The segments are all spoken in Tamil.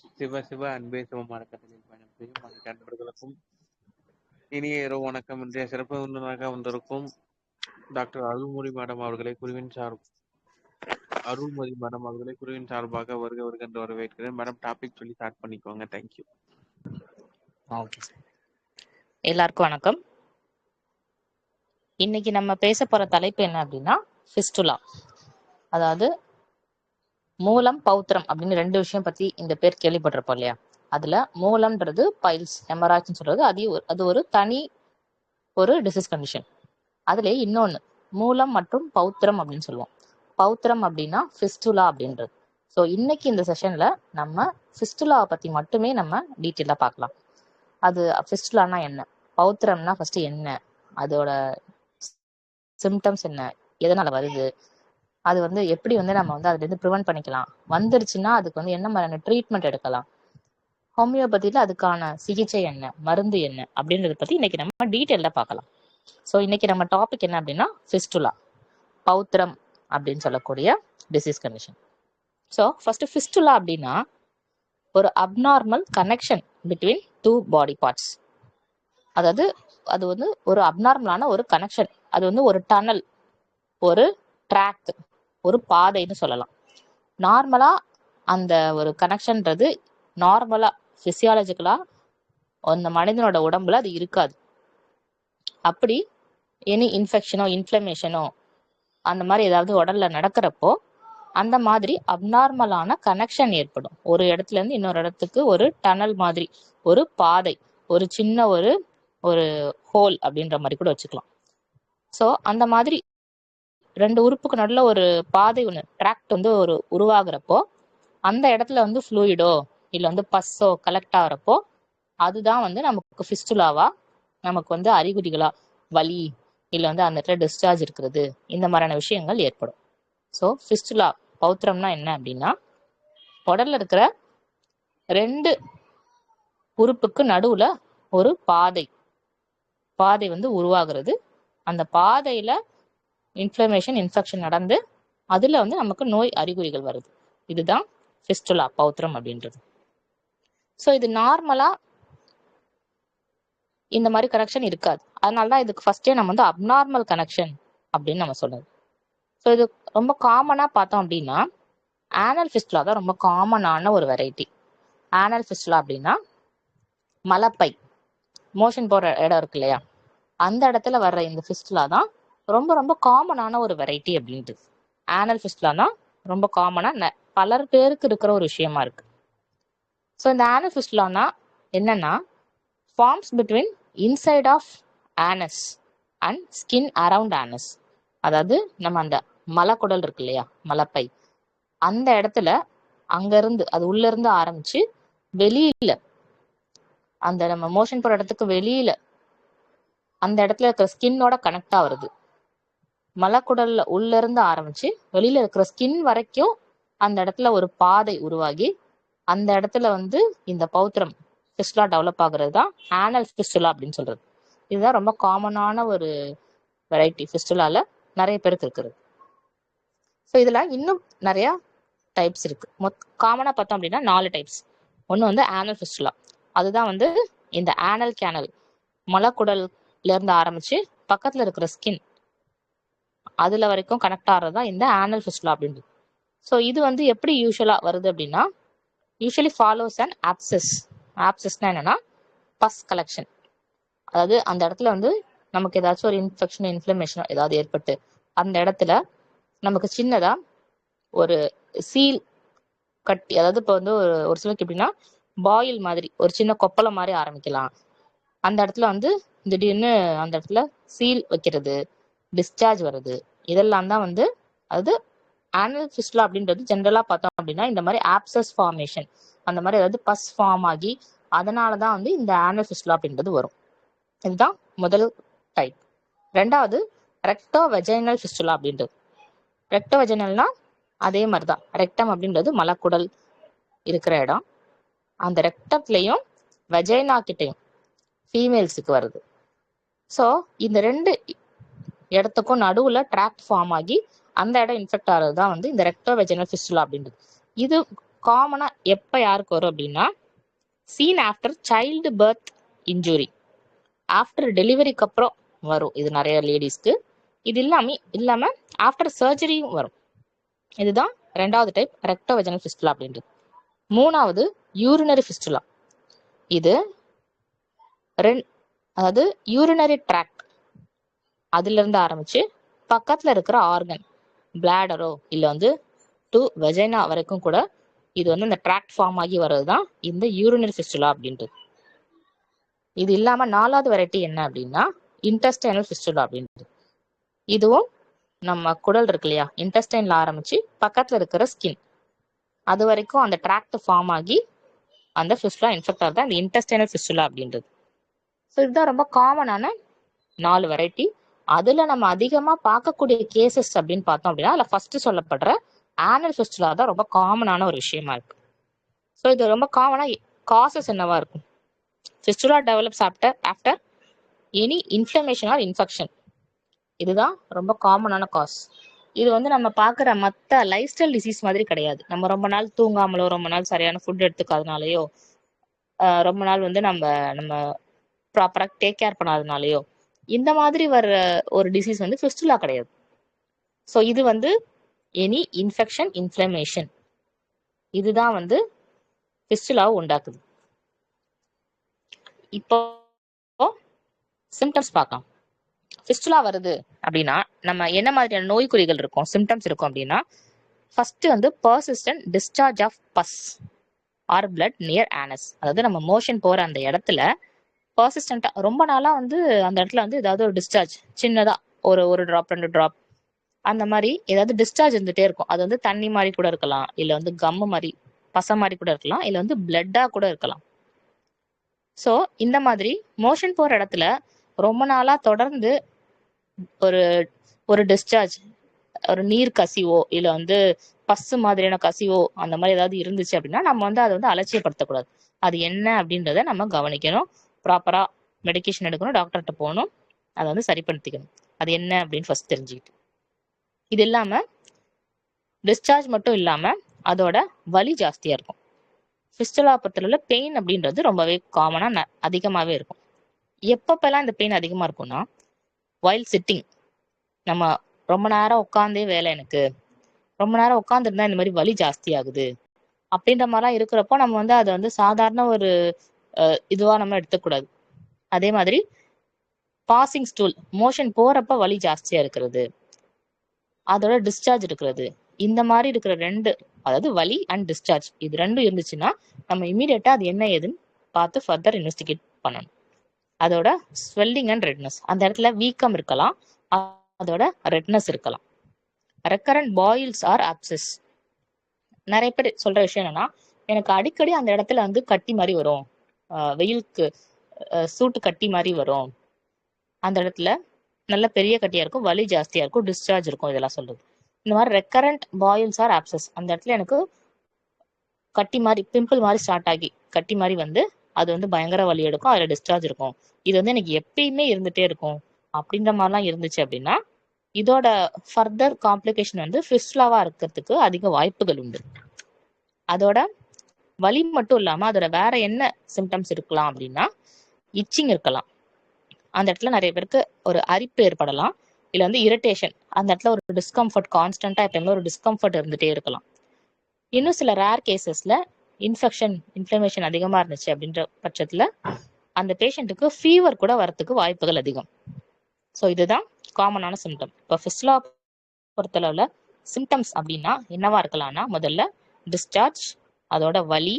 சிவ சிவ அன்பே சிவமான கட்டளையில் பயணம் செய்யும் அனைத்து அன்பர்களுக்கும் இனிய இரவு வணக்கம். இன்றைய சிறப்பு விருந்தினராக வந்திருக்கும் டாக்டர் அருள்மொழி மேடம் அவர்களை குருவின் சார்பாக வருக என்று வரவேற்கிறேன். மேடம் டாபிக் சொல்லி ஸ்டார்ட் பண்ணிக்கோங்க. தேங்க்யூ. ஓகே, எல்லாருக்கும் வணக்கம். இன்னைக்கு நம்ம பேச போற தலைப்பு என்ன அப்படின்னா ஃபிஸ்டுலா, அதாவது மூலம் பௌத்திரம் அப்படின்னு ரெண்டு விஷயம் பத்தி இந்த பேர் கேள்விப்பட்டிருப்போம் இல்லையா. அதுல மூலம்ன்றது பைல்ஸ் ஹெமராய்ட்ஸ்னு சொல்றது, அது ஒரு தனி ஒரு டிசீஸ் கண்டிஷன். அதுல இன்னொன்னு மூலம் மற்றும் பௌத்திரம் அப்படின்னு சொல்லுவோம். பௌத்திரம் அப்படின்னா ஃபிஸ்டுலா அப்படின்றது. ஸோ இன்னைக்கு இந்த செஷன்ல நம்ம ஃபிஸ்டுலாவை பத்தி மட்டுமே நம்ம டீட்டெயிலாக பார்க்கலாம். அது ஃபிஸ்டுலானா என்ன, பௌத்திரம்னா ஃபர்ஸ்ட் என்ன, அதோட சிம்டம்ஸ் என்ன, எதனால வருது, அது எப்படி நம்ம அதுல இருந்து ப்ரிவென்ட் பண்ணிக்கலாம், வந்துருச்சுன்னா அதுக்கு என்ன மாதிரியான ட்ரீட்மெண்ட் எடுக்கலாம், ஹோமியோபதியில அதுக்கான சிகிச்சை என்ன, மருந்து என்ன அப்படின்றத பத்தி இன்னைக்கு நம்ம டீட்டெயிலா பார்க்கலாம். ஸோ இன்னைக்கு நம்ம டாபிக் என்ன அப்படின்னா ஃபிஸ்டுலா, பௌத்திரம் அப்படின்னு சொல்லக்கூடிய disease condition. So first fistula அப்படின்னா ஒரு abnormal connection between two body parts. அதாவது அது ஒரு அப்நார்மலான ஒரு கனெக்ஷன். அது ஒரு டனல், ஒரு ட்ராக், ஒரு பாதைன்னு சொல்லலாம். நார்மலா அந்த ஒரு கனெக்ஷன்ன்றது நார்மலா பிசியாலஜிக்கலா அந்த மனிதனோட உடம்புல அது இருக்காது. அப்படி எனி இன்ஃபெக்ஷனோ இன்ஃப்ளமேஷனோ அந்த மாதிரி ஏதாவது உடல்ல நடக்கிறப்போ அந்த மாதிரி அப்நார்மலான கனெக்ஷன் ஏற்படும். ஒரு இடத்துல இருந்து இன்னொரு இடத்துக்கு ஒரு டனல் மாதிரி, ஒரு பாதை, ஒரு சின்ன ஒரு ஹோல் அப்படின்ற மாதிரி கூட வச்சுக்கலாம். ஸோ அந்த மாதிரி ரெண்டு உறுப்புக்கு நடுவில் ஒரு பாதை ஒன்று ட்ராக்ட் உருவாகிறப்போ அந்த இடத்துல ஃப்ளூயிடோ இல்லை பஸ்ஸோ கலெக்ட் ஆகிறப்போ அதுதான் நமக்கு ஃபிஸ்டுலாவா நமக்கு அறிகுறிகளா வலி இல்லை அந்த இடத்துல டிஸ்சார்ஜ் இருக்கிறது, இந்த மாதிரியான விஷயங்கள் ஏற்படும். ஸோ ஃபிஸ்டுலா பௌத்திரம்னா என்ன அப்படின்னா உடல்ல இருக்கிற ரெண்டு உறுப்புக்கு நடுவுல ஒரு பாதை உருவாகிறது. அந்த பாதையில இன்ஃப்ளமேஷன் இன்ஃபெக்ஷன் நடந்து அதுல நமக்கு நோய் அறிகுறிகள் வருது. இதுதான் ஃபிஸ்டுலா பௌத்திரம் அப்படின்றது. ஸோ இது நார்மலா இந்த மாதிரி கனெக்ஷன் இருக்காது. அதனாலதான் இதுக்கு ஃபர்ஸ்டே நம்ம அப்நார்மல் கனெக்ஷன் அப்படின்னு நம்ம சொல்லுவோம். ஸோ இது ரொம்ப காமனா பார்த்தோம் அப்படின்னா ஆனல் ஃபிஸ்டுலா தான் ரொம்ப காமனான ஒரு வெரைட்டி. ஆனல் ஃபிஸ்டுலா அப்படின்னா மலப்பை, மோஷன் போற இடம் இருக்கு இல்லையா, அந்த இடத்துல வர்ற இந்த ஃபிஸ்டுலா தான் ரொம்ப ரொம்ப காமனான ஒரு வெரைட்டி அப்படின்ட்டு. ஆனல் ஃபிஸ்டுலா தான் ரொம்ப காமனா பலர் பேருக்கு இருக்கிற ஒரு விஷயமா இருக்கு. ஸோ இந்த ஆனல் ஃபிஸ்டுலானா என்னன்னா forms between inside of anus and skin around anus. அதாவது நம்ம அந்த மலக்குடல் இருக்கு இல்லையா, மலப்பை, அந்த இடத்துல அங்கிருந்து அது உள்ள இருந்து ஆரம்பிச்சு வெளியில அந்த நம்ம மோஷன் போற இடத்துக்கு வெளியில அந்த இடத்துல இருக்கிற ஸ்கின்னோட கனெக்ட் ஆகுறது. மலக்குடல்ல உள்ள இருந்து ஆரம்பிச்சு வெளியில இருக்கிற ஸ்கின் வரைக்கும் அந்த இடத்துல ஒரு பாதை உருவாகி அந்த இடத்துல இந்த பௌத்திரம் ஃபிஸ்டுலா டெவலப் ஆகுறது தான் ஆனல் ஃபிஸ்டுலா அப்படின்னு சொல்றது. இதுதான் ரொம்ப காமனான ஒரு வெரைட்டி ஃபிஸ்டுலால நிறைய பேருக்கு இருக்கிறது. ஸோ இதுல இன்னும் நிறைய டைப்ஸ் இருக்கு. காமனா பார்த்தோம் அப்படின்னா 4 டைப்ஸ். ஒன்று ஆனல் ஃபிஸ்டுலா, அதுதான் இந்த ஆனல் கேனல் மலக்குடல்ல இருந்து ஆரம்பிச்சு பக்கத்துல இருக்கிற ஸ்கின் அதுல வரைக்கும் கனெக்ட் ஆகிறது தான் இந்த ஆனல் ஃபிஸ்டுலா அப்படின்றது. ஸோ இது எப்படி யூஸ்வலா வருது அப்படின்னா யூஸ்வலி ஃபாலோஸ் அண்ட் ஆப்சஸ். ஆப்சஸ்னா என்னன்னா பஸ் கலெக்ஷன். அதாவது அந்த இடத்துல நமக்கு ஏதாச்சும் ஒரு இன்ஃபெக்ஷனோ இன்ஃப்ளமேஷனோ ஏதாவது ஏற்பட்டு அந்த இடத்துல நமக்கு சின்னதா ஒரு சீல் கட்டி, அதாவது இப்போ ஒரு சிலருக்கு எப்படின்னா பாயில் மாதிரி ஒரு சின்ன கொப்பளை மாதிரி ஆரம்பிக்கலாம். அந்த இடத்துல திடீர்னு அந்த இடத்துல சீல் வைக்கிறது, டிஸ்சார்ஜ் வருது, இதெல்லாம் தான் அதாவது ஆனல் ஃபிஸ்டுலா அப்படின்றது. ஜென்ரலா பார்த்தோம் அப்படின்னா இந்த மாதிரி ஆப்சஸ் ஃபார்மேஷன் அந்த மாதிரி ஏதாவது பஸ் ஃபார்ம் ஆகி அதனாலதான் இந்த ஆனல் ஃபிஸ்டுலா அப்படின்றது வரும். இதுதான் முதல் டைப். ரெண்டாவது ரெக்டோ வெஜைனல் ஃபிஸ்டுலா அப்படின்றது. ரெக்டோ வெஜைனல்னா அதே மாதிரிதான், ரெக்டம் அப்படின்றது மலக்குடல் இருக்கிற இடம், அந்த ரெக்டத்துலயும் வெஜைனா கிட்டையும் ஃபீமேல்ஸுக்கு வருது. ஸோ இந்த ரெண்டு இடத்துக்கும் நடுவுல ட்ராக்ட் ஃபார்ம் ஆகி அந்த இடம் இன்ஃபெக்ட் ஆகிறது தான் இந்த ரெக்டோ வெஜைனல் ஃபிஸ்டுலா அப்படின்றது. இது காமனா எப்ப யாருக்கு வரும் அப்படின்னா seen after child birth injury, after டெலிவரிக்கு அப்புறம் வரும் இது நிறைய லேடிஸ்க்கு. இது இல்லாம ஆஃப்டர் சர்ஜரியும் வரும். இதுதான் ரெண்டாவது டைப் ரெக்டோவெஜனல் ஃபிஸ்டுலா அப்படின்றது. மூணாவது யூரினரி ஃபிஸ்டுலா. இது அதாவது யூரினரி ட்ராக்ட் அதுல இருந்து ஆரம்பிச்சு பக்கத்துல இருக்கிற ஆர்கன் பிளாடரோ இல்ல வந்து டு வெஜைனா வரைக்கும் கூட இது வந்து இந்த ட்ராக்ட் ஃபார்ம் ஆகி வர்றதுதான் இந்த யூரினரி ஃபிஸ்டுலா அப்படின்றது. இது இல்லாம நாலாவது வெரைட்டி என்ன அப்படின்னா இன்டெஸ்டைனல் ஃபிஸ்டுலா அப்படின்றது. இதுவும் நம்ம குடல் இருக்கு இல்லையா, இன்டெஸ்டைன்ல ஆரம்பிச்சு பக்கத்துல இருக்கிற ஸ்கின் அது வரைக்கும் அந்த ட்ராக்ட் ஃபார்ம் ஆகி அந்த ஃபிஸ்டுலா இன்ஃபெக்ட் ஆகுது அந்த இன்டெஸ்டைனல் ஃபிஸ்டுலா அப்படின்றது. ஸோ இதுதான் ரொம்ப காமனான 4 வெரைட்டி. அதுல நம்ம அதிகமா பார்க்கக்கூடிய கேசஸ் அப்படின்னு பார்த்தோம் அப்படின்னா அதுல ஃபர்ஸ்ட் சொல்லப்படுற ஆனல் ஃபிஸ்டுலா தான் ரொம்ப காமனான ஒரு விஷயமா இருக்கு. ஸோ இது ரொம்ப காமனா காசஸ் என்னவா இருக்கும்? Fistula develops after any inflammation or infection. இதுதான் ரொம்ப காமனான காஸ். இது வந்து நம்ம பார்க்குற மற்ற லைஃப் ஸ்டைல் டிசீஸ் மாதிரி கிடையாது. நம்ம ரொம்ப நாள் தூங்காமலோ ரொம்ப நாள் சரியான ஃபுட் எடுத்துக்காதனாலயோ ரொம்ப நாள் வந்து நம்ம ப்ராப்பரா டேக் கேர் பண்ணாதனாலயோ இந்த மாதிரி வர்ற ஒரு டிசீஸ் வந்து ஃபிஸ்டுலா கிடையாது. ஸோ இது வந்து எனி இன்ஃபெக்ஷன் இன்ஃப்ளமேஷன் இதுதான் வந்து ஃபிஸ்டுலாவை உண்டாக்குது. இப்போ சிம்டம்ஸ் பார்க்கலாம். ஃபிஸ்டுலா வருது அப்படின்னா நம்ம என்ன மாதிரியான நோய்க்குறிகள் இருக்கும், சிம்டம்ஸ் இருக்கும் அப்படின்னா ஃபர்ஸ்ட் வந்து persistent discharge of pus or blood near anus. அதாவது நம்ம மோஷன் போற அந்த இடத்துல பர்சிஸ்டண்டா ரொம்ப நாளா வந்து அந்த இடத்துல வந்து ஏதாவது ஒரு டிஸ்சார்ஜ் சின்னதா ஒரு டிராப் 2 டிராப் அந்த மாதிரி ஏதாவது டிஸ்சார்ஜ் இருந்துட்டே இருக்கும். அது வந்து தண்ணி மாதிரி கூட இருக்கலாம், இல்ல வந்து கம்மு மாதிரி பசை மாதிரி கூட இருக்கலாம், இல்ல வந்து பிளட்டா கூட இருக்கலாம். ஸோ இந்த மாதிரி மோஷன் போற இடத்துல ரொம்ப நாளா தொடர்ந்து ஒரு ஒரு டிஸ்சார்ஜ் ஒரு நீர் கசிவோ இல்ல வந்து பசு மாதிரியான கசிவோ அந்த மாதிரி ஏதாவது இருந்துச்சு அப்படின்னா நம்ம வந்து அதை வந்து அலட்சியப்படுத்தக்கூடாது. அது என்ன அப்படின்றத நம்ம கவனிக்கணும், ப்ராப்பரா மெடிக்கேஷன் எடுக்கணும், டாக்டர்கிட்ட போகணும், அதை வந்து சரிப்படுத்திக்கணும். அது என்ன அப்படின்னு ஃபர்ஸ்ட் தெரிஞ்சுக்கிட்டு, இது இல்லாம டிஸ்சார்ஜ் மட்டும் இல்லாம அதோட வலி ஜாஸ்தியா இருக்கும். ஃபிஸ்டுலா பொறுத்தளவுல பெயின் அப்படின்றது ரொம்பவே காமனா அதிகமாவே இருக்கும். எப்பப்பெல்லாம் இந்த பெயின் அதிகமா இருக்கும்னா வைல் சிட்டிங், நம்ம ரொம்ப நேரம் உட்காந்தே வேலை, எனக்கு ரொம்ப நேரம் உட்காந்துருந்தா இந்த மாதிரி வலி ஜாஸ்தி ஆகுது அப்படின்ற மாதிரிலாம் இருக்கிறப்போ நம்ம வந்து அதை வந்து சாதாரண ஒரு இதுவா நம்ம எடுத்துக்கூடாது. அதே மாதிரி பாசிங் ஸ்டூல், மோஷன் போறப்ப வலி ஜாஸ்தியா இருக்கிறது, அதோட டிஸ்சார்ஜ் இருக்கிறது, இந்த மாதிரி இருக்கிற ரெண்டு, அதாவது வலி அண்ட் டிஸ்சார்ஜ், இது ரெண்டும் இருந்துச்சுன்னா நம்ம இமீடியட்டா அது என்ன ஏதுன்னு பார்த்து ஃபர்தர் இன்வெஸ்டிகேட் பண்ணணும். அதோட ஸ்வெல்லிங் அண்ட் ரெட்னஸ், அந்த இடத்துல வீக்கம் இருக்கலாம், அதோட ரெட்னஸ் இருக்கலாம். ரெக்கரண்ட் பாயில்ஸ் ஆர் ஆப்சஸ், நிறைய பேர் சொல்ற விஷயம் என்னன்னா எனக்கு அடிக்கடி அந்த இடத்துல வந்து கட்டி மாதிரி வரும், வெயிலுக்கு சூட்டு கட்டி மாதிரி வரும், அந்த இடத்துல நல்ல பெரிய கட்டியா இருக்கும், வலி ஜாஸ்தியா இருக்கும், டிஸ்சார்ஜ் இருக்கும், இதெல்லாம் சொல்றது. இந்த மாதிரி ரெக்கரண்ட் பாயில்ஸ் ஆர் ஆப்சஸ், அந்த இடத்துல எனக்கு கட்டி மாதிரி பிம்பிள் மாதிரி ஸ்டார்ட் ஆகி கட்டி மாதிரி வந்து அது வந்து பயங்கர வலி எடுக்கும், அதுல டிஸ்சார்ஜ் இருக்கும், இது வந்து எனக்கு எப்பயுமே இருந்துட்டே இருக்கும் அப்படின்ற மாதிரிலாம் இருந்துச்சு அப்படின்னா இதோட ஃபர்தர் காம்ப்ளிகேஷன் வந்து ஃபிஸ்டுலாவா இருக்கிறதுக்கு அதிக வாய்ப்புகள் உண்டு. அதோட வலி மட்டும் இல்லாம அதோட வேற என்ன சிம்டம்ஸ் இருக்கலாம் அப்படின்னா இச்சிங் இருக்கலாம், அந்த இடத்துல நிறைய பேருக்கு ஒரு அரிப்பு ஏற்படலாம், இல்ல வந்து இரிட்டேஷன், அந்த இடத்துல ஒரு டிஸ்கம்ஃபர்ட், கான்ஸ்டன்டா எப்பயுமே ஒரு டிஸ்கம்ஃபர்ட் இருந்துட்டே இருக்கலாம். இன்னும் சில ரேர் கேசஸ்ல இன்ஃபெக்ஷன் இன்ஃப்ளமேஷன் அதிகமா இருந்துச்சு அப்படின்ற பட்சத்துல அந்த பேஷண்ட்டுக்கு ஃபீவர் கூட வரத்துக்கு வாய்ப்புகள் அதிகம். ஸோ இதுதான் காமனான சிம்டம். இப்போ ஃபிஸ்டுலா பொறுத்தளவுல சிம்டம்ஸ் அப்படின்னா என்னவா இருக்கலாம்னா முதல்ல டிஸ்சார்ஜ், அதோட வலி,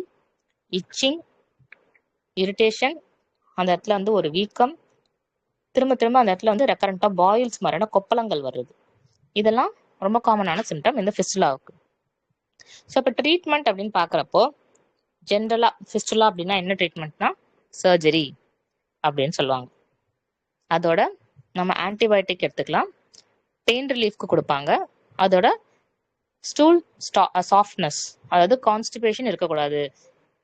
இச்சிங், இரிட்டேஷன், அந்த இடத்துல வந்து ஒரு வீக்கம், திரும்ப திரும்ப அந்த இடத்துல வந்து ரெக்கரண்டா பாயில்ஸ் மாதிரியான கொப்பளங்கள் வருது, இதெல்லாம் ரொம்ப காமனான சிம்டம் இந்த ஃபிஸ்டுலாவுக்கு. ஸோ இப்போ ட்ரீட்மெண்ட் அப்படின்னு பார்க்குறப்போ ஜென்ரலா ஃபிஸ்டுலா அப்படின்னா என்ன ட்ரீட்மெண்ட்னா சர்ஜரி அப்படின்னு சொல்லுவாங்க. அதோட நம்ம ஆன்டிபயோட்டிக் எடுத்துக்கலாம், பெயின் ரிலீஃப்க்கு கொடுப்பாங்க, அதோட ஸ்டூல் சாஃப்ட்னஸ், அதாவது கான்ஸ்டிபேஷன் இருக்கக்கூடாது,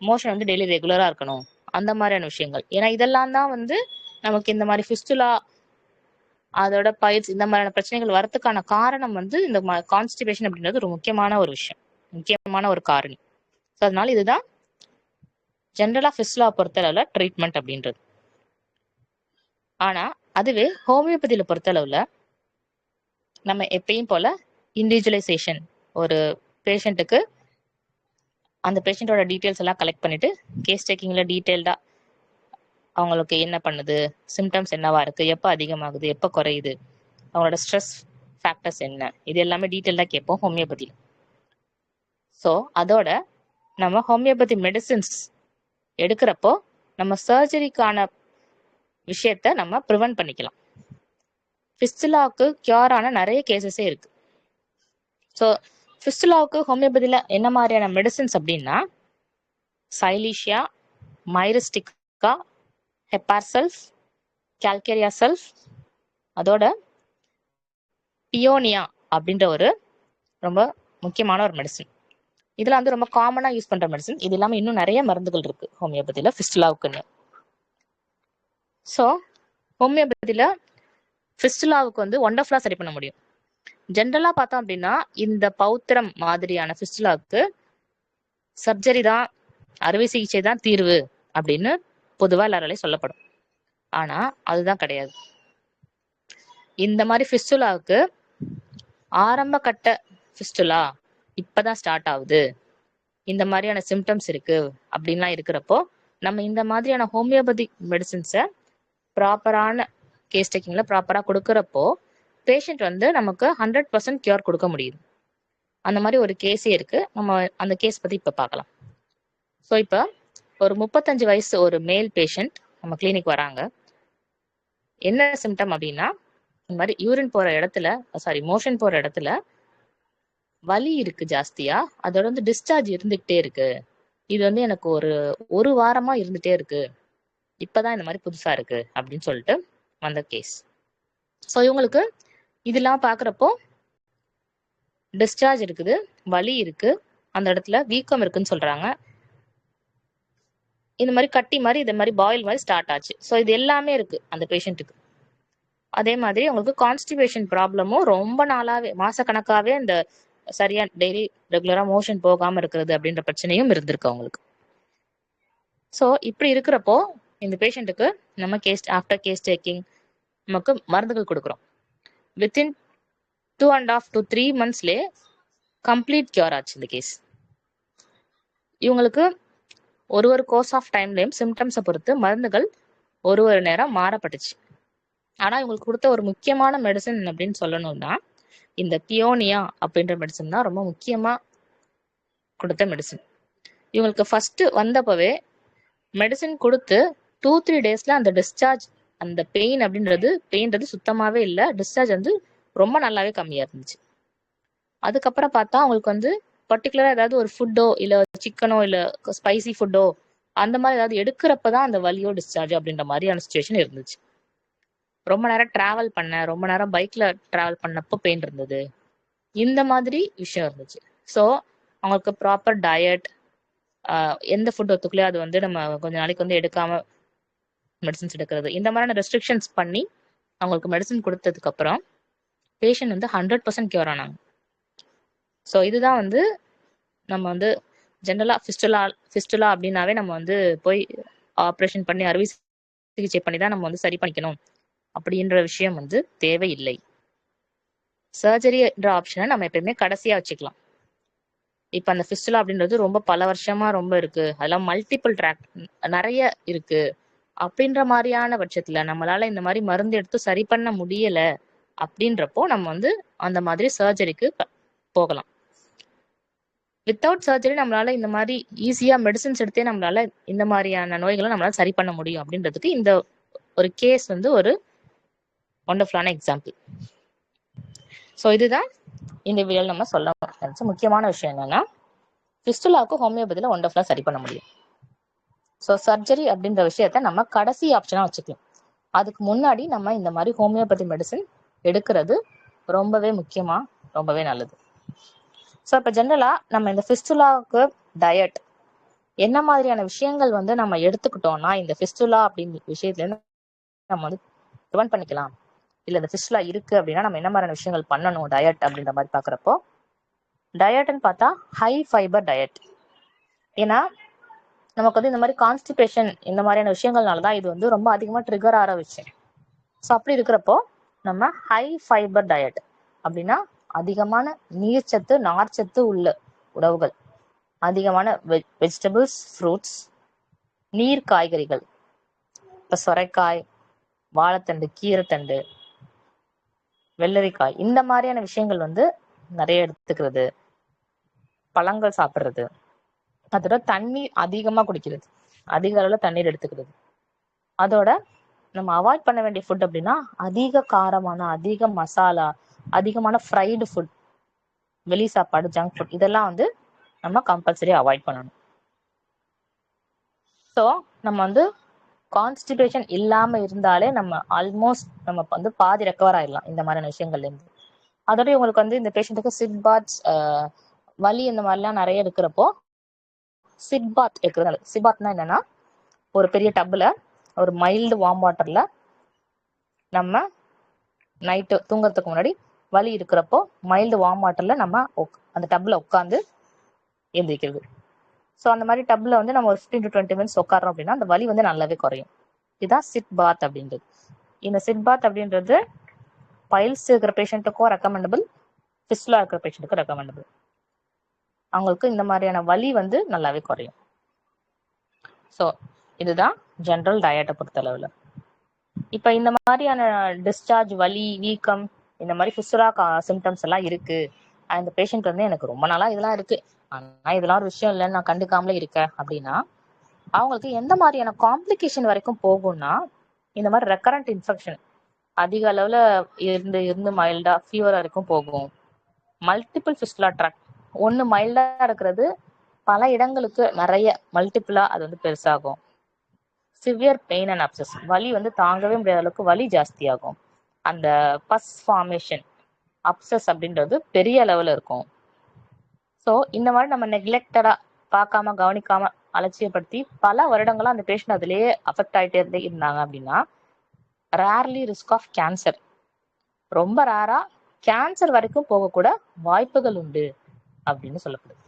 மோஷன் வந்து டெய்லி ரெகுலரா இருக்கணும், அந்த மாதிரியான விஷயங்கள். ஏன்னா இதெல்லாம் தான் வந்து நமக்கு இந்த மாதிரி ஃபிஸ்டுலா அதோட பைல்ஸ் இந்த மாதிரியான பிரச்சனைகள் வரதுக்கான காரணம் வந்து இந்த கான்ஸ்டிபேஷன் அப்படின்றது ஒரு முக்கியமான ஒரு விஷயம், முக்கியமான ஒரு காரணி. ஸோ அதனால இதுதான் ஜென்ரலாக ஃபிஸ்டுலா பொறுத்தளவில் ட்ரீட்மெண்ட் அப்படின்றது. ஆனால் அதுவே ஹோமியோபதியில் பொறுத்தளவில் நம்ம எப்பயும் போல இண்டிவிஜுவலைசேஷன், ஒரு பேஷண்ட்டுக்கு அந்த பேஷண்ட்டோட டீட்டெயில்ஸ் எல்லாம் கலெக்ட் பண்ணிட்டு கேஸ் டேக்கிங்கில் டீட்டெயில்டாக அவங்களுக்கு என்ன பண்ணுது, சிம்டம்ஸ் என்னவா இருக்கு, எப்போ அதிகமாகுது, எப்போ குறையுது, அவங்களோட ஸ்ட்ரெஸ் ஃபேக்டர்ஸ் என்ன, இது எல்லாமே டீட்டெயில்டாக கேட்போம் ஹோமியோபதியில். ஸோ அதோட நம்ம ஹோமியோபதி மெடிசின்ஸ் எடுக்கிறப்போ நம்ம சர்ஜரிக்கான விஷயத்த நம்ம ப்ரிவென்ட் பண்ணிக்கலாம். ஃபிஸ்டுலாவுக்கு கியூரான நிறைய கேசஸே இருக்கு. ஸோ ஃபிஸ்டுலாவுக்கு ஹோமியோபதியில் என்ன மாதிரியான மெடிசின்ஸ் அப்படின்னா சைலீஷியா, மைரிஸ்டிகா, ஹெப்பார்சல்ஃப், கால்கேரியா சல்ஃப், அதோட பியோனியா அப்படின்ற ஒரு ரொம்ப முக்கியமான ஒரு மெடிசின். இதெல்லாம் வந்து ரொம்ப காமனாக யூஸ் பண்ணுற மெடிசின். இது இல்லாமல் இன்னும் நிறைய மருந்துகள் இருக்கு ஹோமியோபதியில் ஃபிஸ்டுலாவுக்குன்னு. ஸோ ஹோமியோபதியில் ஃபிஸ்டுலாவுக்கு வந்து ஒண்டர்ஃபுல்லாக சரி பண்ண முடியும். ஜென்ரலாக பார்த்தோம் அப்படின்னா இந்த பௌத்திரம் மாதிரியான ஃபிஸ்டுலாவுக்கு சர்ஜரி தான், அறுவை சிகிச்சை தான் தீர்வு அப்படின்னு பொதுவாக எல்லாராலையும் சொல்லப்படும். ஆனால் அதுதான் கிடையாது. இந்த மாதிரி ஃபிஸ்டுலாவுக்கு ஆரம்ப கட்ட ஃபிஸ்டுலா இப்பதான் ஸ்டார்ட் ஆகுது, இந்த மாதிரியான சிம்டம்ஸ் இருக்கு அப்படின்லாம் இருக்கிறப்போ நம்ம இந்த மாதிரியான ஹோமியோபதி மெடிசின்ஸை ப்ராப்பரான கேஸ் டேக்கிங்கில் ப்ராப்பராக கொடுக்குறப்போ பேஷண்ட் வந்து நமக்கு 100% கியூர் கொடுக்க முடியுது. அந்த மாதிரி ஒரு கேஸே இருக்கு. நம்ம அந்த கேஸ் பற்றி இப்போ பார்க்கலாம். ஸோ இப்போ ஒரு 35 வயசு ஒரு மேல் பேஷண்ட் நம்ம கிளினிக் வராங்க. என்ன சிம்டம் அப்படின்னா இந்த மாதிரி யூரின் போகிற இடத்துல, மோஷன் போகிற இடத்துல வலி இருக்கு ஜாஸ்தியா, அதோட வந்து டிஸ்சார்ஜ் இருந்துகிட்டே இருக்கு, இது வந்து எனக்கு ஒரு வாரமா இருந்துட்டே இருக்கு, இப்பதான் இந்த மாதிரி புதுசா இருக்கு அப்படின்னு சொல்லிட்டு வந்த கேஸ். ஸோ இவங்களுக்கு இதெல்லாம் பாக்குறப்போ டிஸ்சார்ஜ் இருக்குது, வலி இருக்கு, அந்த இடத்துல வீக்கம் இருக்குன்னு சொல்றாங்க, இந்த மாதிரி கட்டி மாதிரி இந்த மாதிரி பாயில் மாதிரி ஸ்டார்ட் ஆச்சு. ஸோ இது எல்லாமே இருக்கு அந்த பேஷண்ட்டுக்கு. அதே மாதிரி அவங்களுக்கு கான்ஸ்டிபேஷன் ப்ராப்ளமும் ரொம்ப நாளாவே, மாசக்கணக்காவே இந்த சரியா டெய்லி ரெகுலரா மோஷன் போகாம இருக்கிறது அப்படின்ற பிரச்சனையும் இருந்திருக்கு அவங்களுக்கு. ஸோ இப்படி இருக்கிறப்போ இந்த பேஷண்ட்டுக்கு நம்ம ஆஃப்டர் கேஸ் டேக்கிங் நமக்கு மருந்துகள் கொடுக்குறோம். வித்தின் 2.5 to 3 monthsலேயே கம்ப்ளீட் கியூர் ஆச்சு இந்த கேஸ். இவங்களுக்கு ஒரு கோர்ஸ் ஆஃப் டைம்லையும் சிம்டம்ஸை பொறுத்து மருந்துகள் ஒரு நேரம் மாறப்பட்டுச்சு. ஆனா இவங்களுக்கு கொடுத்த ஒரு முக்கியமான மெடிசன் அப்படின்னு சொல்லணும்னா இந்த பியோனியா அப்படின்ற மெடிசன் தான் ரொம்ப முக்கியமா கொடுத்த மெடிசன். இவங்களுக்கு ஃபர்ஸ்ட் வந்தப்பவே மெடிசன் கொடுத்து 2-3 daysல அந்த டிஸ்சார்ஜ், அந்த பெயின்றது சுத்தமாவே இல்லை, டிஸ்சார்ஜ் வந்து ரொம்ப நல்லாவே கம்மியா இருந்துச்சு. அதுக்கப்புறம் பார்த்தா அவங்களுக்கு வந்து பர்டிகுலரா ஏதாவது ஒரு ஃபுட்டோ இல்லை சிக்கனோ இல்லை ஸ்பைசி ஃபுட்டோ அந்த மாதிரி ஏதாவது எடுக்கிறப்பதான் அந்த வலியோ டிஸ்சார்ஜ் அப்படின்ற மாதிரியான சுச்சுவேஷன் இருந்துச்சு. ரொம்ப நேரம் டிராவல் ரொம்ப நேரம் பைக்ல டிராவல் பண்ணப்போ பெயின் இருந்தது, இந்த மாதிரி விஷயம் இருந்துச்சு. ஸோ அவங்களுக்கு ப்ராப்பர் டயட், எந்த ஃபுட் ஒத்துக்கலையோ அது வந்து நம்ம கொஞ்ச நாளைக்கு வந்து எடுக்காம மெடிசின்ஸ் எடுக்கிறது, இந்த மாதிரியான ரெஸ்ட்ரிக்ஷன்ஸ் பண்ணி அவங்களுக்கு மெடிசின் கொடுத்ததுக்கு அப்புறம் பேஷண்ட் வந்து 100% கியூர் ஆனாங்க. ஸோ இதுதான் வந்து நம்ம வந்து ஜென்ரலா ஃபிஸ்டுலா அப்படின்னாவே நம்ம வந்து போய் ஆப்ரேஷன் பண்ணி அறுவை சிகிச்சை பண்ணி தான் நம்ம வந்து சரி பண்ணிக்கணும் அப்படின்ற விஷயம் வந்து தேவையில்லை. சர்ஜரின்ற ஆப்ஷனை நம்ம எப்பயுமே கடைசியா வச்சுக்கலாம். இப்ப அந்த ஃபிஸ்டுலா அப்படின்றது ரொம்ப பல வருஷமா ரொம்ப இருக்கு, அதெல்லாம் மல்டிபிள் ட்ராக் நிறைய இருக்கு அப்படின்ற மாதிரியான பட்சத்துல நம்மளால இந்த மாதிரி மருந்து எடுத்து சரி பண்ண முடியல அப்படின்றப்போ நம்ம வந்து அந்த மாதிரி சர்ஜரிக்கு போகலாம். வித்தவுட் சர்ஜரி நம்மளால இந்த மாதிரி ஈஸியா மெடிசின்ஸ் எடுத்தே நம்மளால இந்த மாதிரியான நோய்களை நம்மளால சரி பண்ண முடியும் அப்படின்றதுக்கு இந்த ஒரு கேஸ் வந்து ஒரு ஒண்டர்ஃபுல்லான எக்ஸாம்பிள். ஸோ இதுதான் இந்த வீடியோ நம்ம சொல்ல முக்கியமான விஷயம் என்னன்னா ஃபிஸ்டுலாவுக்கு ஹோமியோபதியில் ஒண்டர்ஃபுல்லாக சரி பண்ண முடியும். ஸோ சர்ஜரி அப்படின்ற விஷயத்த நம்ம கடைசி ஆப்ஷனாக வச்சுக்கலாம். அதுக்கு முன்னாடி நம்ம இந்த மாதிரி ஹோமியோபதி மெடிசன் எடுக்கிறது ரொம்பவே முக்கியமாக, ரொம்பவே நல்லது. ஸோ இப்போ ஜென்ரலாக நம்ம இந்த ஃபிஸ்டுலாவுக்கு டயட் என்ன மாதிரியான விஷயங்கள் வந்து நம்ம எடுத்துக்கிட்டோம்னா இந்த ஃபிஸ்டுலா அப்படின்ற விஷயத்துலேருந்து நம்ம வந்து ப்ரிவென்ட் பண்ணிக்கலாம், இல்லை இந்த ஃபிஸ்டுலா இருக்கு அப்படின்னா நம்ம என்ன மாதிரியான விஷயங்கள் பண்ணணும் டயட் அப்படின்ற மாதிரி பார்க்குறப்போ, டயட்னு பார்த்தா ஹை ஃபைபர் டயட். ஏன்னா நமக்கு வந்து இந்த மாதிரி கான்ஸ்டிபேஷன் இந்த மாதிரியான விஷயங்கள்னாலதான் இது வந்து ரொம்ப அதிகமா ட்ரிகர் ஆகிற விஷயம். ஸோ அப்படி இருக்கிறப்போ நம்ம ஹை ஃபைபர் டயட் அப்படின்னா அதிகமான நீர்ச்சத்து நார்ச்சத்து உள்ள உணவுகள், அதிகமான வெஜிடபிள்ஸ், ஃப்ரூட்ஸ், நீர் காய்கறிகள், இப்ப சொரைக்காய், வாழைத்தண்டு, கீரைத்தண்டு, வெள்ளரிக்காய், இந்த மாதிரியான விஷயங்கள் வந்து நிறைய எடுத்துக்கிறது, பழங்கள் சாப்பிட்றது, அதோட தண்ணீர் அதிகமா குடிக்கிறது, அதிக அளவுல தண்ணீர் எடுத்துக்கிறது. அதோட நம்ம அவாய்ட் பண்ண வேண்டிய ஃபுட் அப்படின்னா அதிக காரமான, அதிக மசாலா, அதிகமான ஃப்ரைடு ஃபுட், வெளி சாப்பாடு, ஜங்க் ஃபுட், இதெல்லாம் வந்து நம்ம கம்பல்சரி அவாய்ட் பண்ணணும். ஸோ நம்ம வந்து கான்ஸ்டிபேஷன் இல்லாம இருந்தாலே நம்ம ஆல்மோஸ்ட் நம்ம வந்து பாதி ரெக்கவர் ஆயிடலாம் இந்த மாதிரியான விஷயங்கள்ல இருந்து. அதோட உங்களுக்கு வந்து இந்த பேஷண்ட்டுக்கு சிட் பாத்ஸ், வலி இந்த மாதிரிலாம் நிறைய இருக்கிறப்போ சிட் பாத் இருக்கிறது. சிட் பாத்னா என்னன்னா, ஒரு பெரிய டப்புல ஒரு மைல்டு வார்ம் வாட்டர்ல நம்ம நைட்டு தூங்குறதுக்கு முன்னாடி வலி இருக்கிறப்போ மைல்டு வார்ம் வாட்டர்ல நம்ம அந்த டப்புல உட்காந்து எந்திரிக்கிறது. ஸோ அந்த மாதிரி டப்புல வந்து நம்ம ஒரு 15 to 20 minutes உட்காரோம் அப்படின்னா அந்த வலி வந்து நல்லாவே குறையும். இதுதான் சிட் பாத் அப்படின்றது. இந்த சிட் பாத் அப்படின்றது பைல்ஸ் இருக்கிற பேஷண்ட்டுக்கும் ரெக்கமெண்டபிள், ஃபிஸ்டுலா இருக்கிற பேஷண்ட்டுக்கும் ரெக்கமெண்டபிள். அவங்களுக்கு இந்த மாதிரியான வலி வந்து நல்லாவே குறையும். ஸோ இதுதான் ஜென்ரல் டயட்டை பொறுத்தளவில். இப்போ இந்த மாதிரியான டிஸ்சார்ஜ், வலி, வீக்கம், இந்த மாதிரி ஃபிஸ்டுலா சிம்டம்ஸ் எல்லாம் இருக்கு, அந்த பேஷண்ட் வந்து எனக்கு ரொம்ப நாளா இதெல்லாம் இருக்கு, ஆனா இதெல்லாம் ஒரு விஷயம் இல்லைன்னு நான் கண்டுக்காமலே இருக்கேன் அப்படின்னா அவங்களுக்கு எந்த மாதிரியான காம்ப்ளிகேஷன் வரைக்கும் போகும்னா, இந்த மாதிரி ரெக்கரண்ட் இன்ஃபெக்ஷன் அதிக அளவுல இருந்து மைல்டா ஃபீவர் வரைக்கும் போகும். மல்டிபிள் ஃபிஸ்டுலா ட்ராக்ட், ஒன்று மைல்டா இருக்கிறது பல இடங்களுக்கு நிறைய மல்டிபிளா அது வந்து பெருசாகும். சிவியர் பெயின் அண்ட் அப்சஸ், வலி வந்து தாங்கவே முடியாத அளவுக்கு வலி ஜாஸ்தியாகும். அந்த பஸ் ஃபார்மேஷன், அப்சஸ் அப்படின்றது பெரிய லெவலில் இருக்கும். ஸோ இந்த மாதிரி நம்ம நெக்லெக்டடா பார்க்காம கவனிக்காம அலட்சியப்படுத்தி பல வருடங்களா அந்த பேஷண்ட் அதுலேயே அஃபெக்ட் ஆகிட்டே இருந்தாங்க அப்படின்னா ரேர்லி ரிஸ்க் ஆஃப் கேன்சர், ரொம்ப ரேரா கேன்சர் வரைக்கும் போகக்கூட வாய்ப்புகள் உண்டு அப்படின்னு சொல்லப்படுது.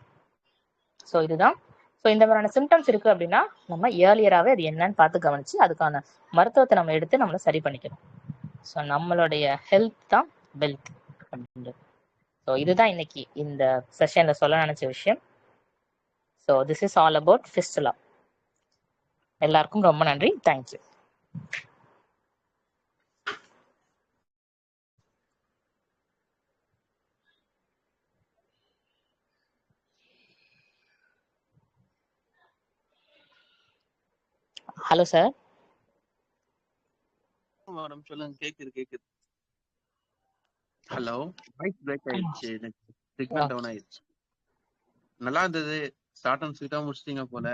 ஸோ இதுதான். ஸோ இந்த மாதிரியான சிம்டம்ஸ் இருக்கு அப்படின்னா நம்ம ஏர்லியராகவே அது என்னன்னு பார்த்து கவனிச்சு அதுக்கான மருத்துவத்தை நம்ம எடுத்து நம்மளை சரி பண்ணிக்கணும். ஸோ நம்மளுடைய ஹெல்த் தான் வெல்த் அப்படின்றது. ஸோ இதுதான் இன்னைக்கு இந்த செஷன்ல சொல்ல நினைச்ச விஷயம். So this is all about fistula. எல்லாருக்கும் ரொம்ப நன்றி. தேங்க்யூ. Hello sir. மேடம் சொல்லுங்க. கேக்குது. ஹலோ, வாய்ஸ் பிரேக் ஆயிடுச்சு, எனக்கு சிக்னல் டவுன் ஆயிடுச்சு. நல்லா இருந்தது, ஷார்ட் அண்ட் ஸ்வீட்டா முடிச்சிட்டீங்க போல.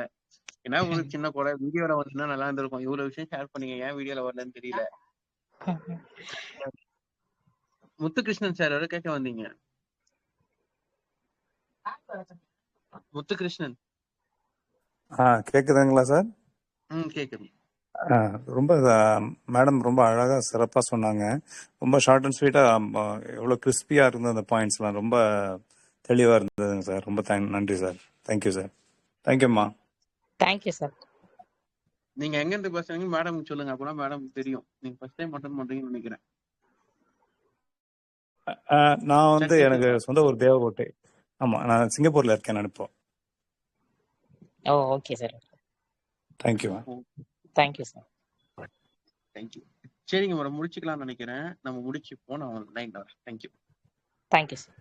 ஏன்னா ஒரு சின்ன கூட வீடியோல வந்துன்னா நல்லா இருந்திருக்கும். இவ்வளவு விஷயம் ஷேர் பண்ணீங்க, ஏன் வீடியோல வரலன்னு தெரியல. முத்துகிருஷ்ணன் சார் வரை கேட்க வந்தீங்க. முத்துகிருஷ்ணன். கேக்குதுங்களா சார்? கேக்குது. ரொம்ப மேடம் ரொம்ப அழகா சிறப்பா சொன்னாங்க. ரொம்ப ஷார்ட் அண்ட் ஸ்வீட்டா, எவ்வளவு கிறிஸ்பியா இருந்தது அந்த பாயிண்ட்ஸ்லாம், ரொம்ப தெளிவா இருந்ததுங்க சார். ரொம்ப நன்றி சார். Thank you sir. தேங்க்யூம்மா. Thank you sir. நீங்க எங்க இருந்து பேசுறீங்க மேடம் சொல்லுங்க, அப்பனா மேடம் தெரியும். நீங்க ஃபர்ஸ்ட் டைம் அட்டெண்ட் பண்றீங்கன்னு நினைக்கிறேன். நான் வந்து எனக்கு சொந்த ஊர் தேவகோட்டை. ஆமா, நான் சிங்கப்பூர்ல இருக்கேன் இப்போ. ஓ okay sir. Thank you. Thank you sir. Thank you. சரிங்க மேடம், முடிச்சுக்கலாம்னு நினைக்கிறேன். நம்ம முடிச்சுப்போம். நான் லைன்ல வரேன். தேங்க்யூ. Thank you sir.